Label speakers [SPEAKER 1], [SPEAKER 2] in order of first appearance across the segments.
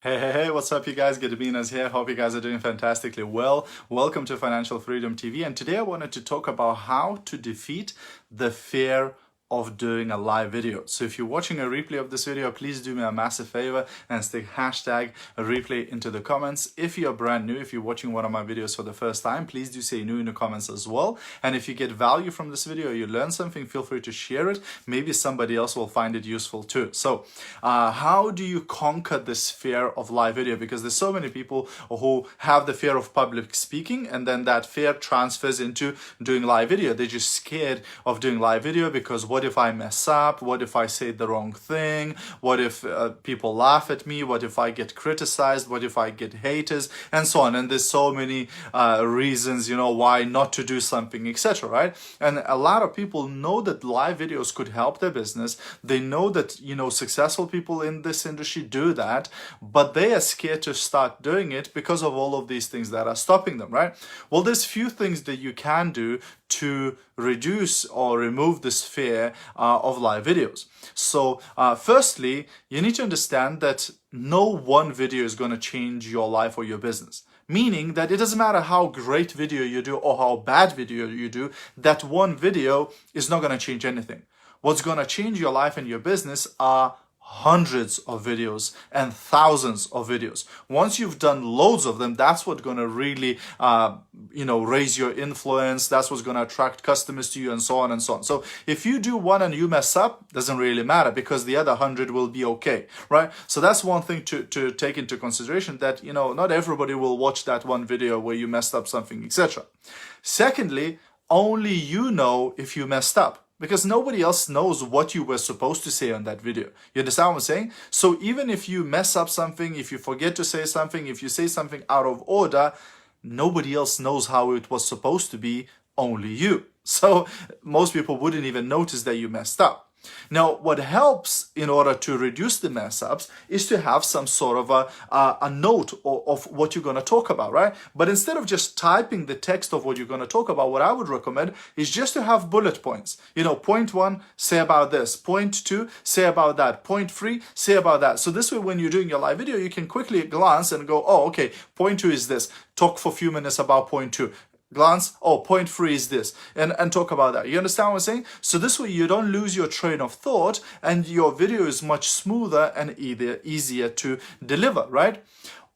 [SPEAKER 1] Hey, what's up, you guys? Gediminas here. Hope you guys are doing fantastically well. Welcome to Financial Freedom TV. And today I wanted to talk about how to defeat the fear of doing a live video. So if you're watching a replay of this video, please do me a massive favor and stick hashtag replay into the comments. If you're brand new, if you're watching one of my videos for the first time, please do say new in the comments as well. And if you get value from this video, or you learn something, feel free to share it. Maybe somebody else will find it useful too. So how do you conquer this fear of live video? Because there's so many people who have the fear of public speaking, and then that fear transfers into doing live video. They're just scared of doing live video because what if I mess up? What if I say the wrong thing? What if people laugh at me? What if I get criticized? What if I get haters? And so on. And there's so many reasons, why not to do something, etc. Right? And a lot of people know that live videos could help their business. They know that, successful people in this industry do that, but they are scared to start doing it because of all of these things that are stopping them, right? Well, there's few things that you can do to reduce or remove this fear of live videos. So firstly, you need to understand that no one video is going to change your life or your business. Meaning that it doesn't matter how great video you do or how bad video you do, that one video is not going to change anything. What's going to change your life and your business are hundreds of videos and thousands of videos. Once you've done loads of them, that's what's going to really, raise your influence. That's what's going to attract customers to you, and so on and so on. So if you do one and you mess up, doesn't really matter because the other 100 will be okay, right? So that's one thing to take into consideration, that, not everybody will watch that one video where you messed up something, etc. Secondly, only you know if you messed up, because nobody else knows what you were supposed to say on that video. You understand what I'm saying? So even if you mess up something, if you forget to say something, if you say something out of order, nobody else knows how it was supposed to be, only you. So most people wouldn't even notice that you messed up. Now, what helps in order to reduce the mess ups is to have some sort of a note of what you're going to talk about, right? But instead of just typing the text of what you're going to talk about, what I would recommend is just to have bullet points. Point 1, say about this. Point 2, say about that. Point 3, say about that. So this way, when you're doing your live video, you can quickly glance and go, oh, okay, point 2 is this. Talk for a few minutes about point 2. Glance, oh, point 3 is this, and talk about that. You understand what I'm saying? So this way you don't lose your train of thought, and your video is much smoother and easier to deliver, right?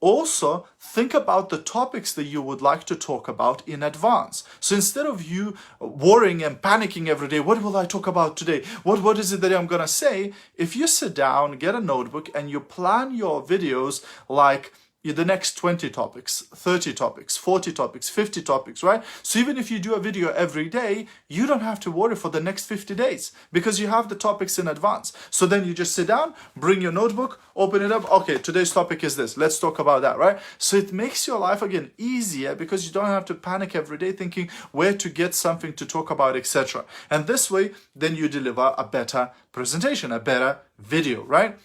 [SPEAKER 1] Also, think about the topics that you would like to talk about in advance. So instead of you worrying and panicking every day, what will I talk about today? What is it that I'm gonna say? If you sit down, get a notebook, and you plan your videos like the next 20 topics, 30 topics, 40 topics, 50 topics, right? So even if you do a video every day, you don't have to worry for the next 50 days because you have the topics in advance. So then you just sit down, bring your notebook, open it up. Okay, today's topic is this. Let's talk about that, right? So it makes your life, again, easier because you don't have to panic every day thinking where to get something to talk about, etc. And this way, then you deliver a better presentation, a better video, right?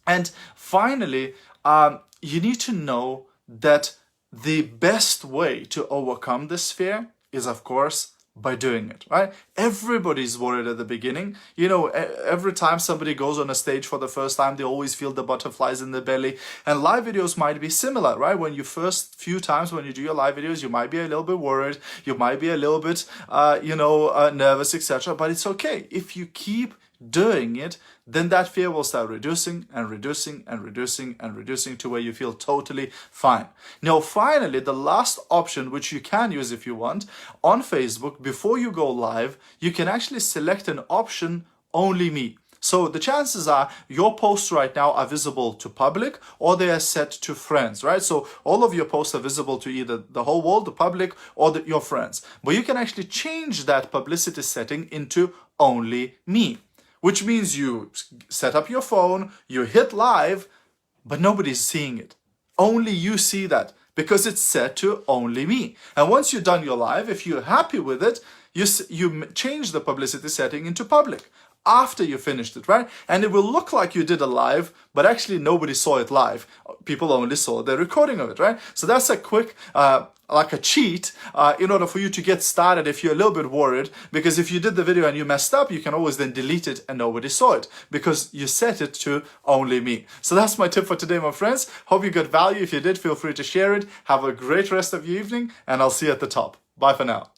[SPEAKER 1] And finally, you need to know that the best way to overcome this fear is, of course, by doing it, right? Everybody's worried at the beginning. Every time somebody goes on a stage for the first time, they always feel the butterflies in the belly. And live videos might be similar, right? When you first few times when you do your live videos, you might be a little bit worried. You might be a little bit, nervous, etc. But it's okay. If you keep doing it, then that fear will start reducing and reducing and reducing and reducing to where you feel totally fine. Now, finally, the last option, which you can use if you want, on Facebook, before you go live, you can actually select an option, only me. So the chances are your posts right now are visible to public or they are set to friends, right? So all of your posts are visible to either the whole world, the public, or your friends. But you can actually change that publicity setting into only me, which means you set up your phone, you hit live, but nobody's seeing it. Only you see that because it's set to only me. And once you've done your live, if you're happy with it, you change the publicity setting into public after you finished it, right? And it will look like you did a live, but actually nobody saw it live. people only saw the recording of it, right? So that's a quick, like a cheat in order for you to get started if you're a little bit worried, because if you did the video and you messed up, you can always then delete it and nobody saw it because you set it to only me. So that's my tip for today, my friends. Hope you got value. If you did, feel free to share it. Have a great rest of your evening, and I'll see you at the top. Bye for now.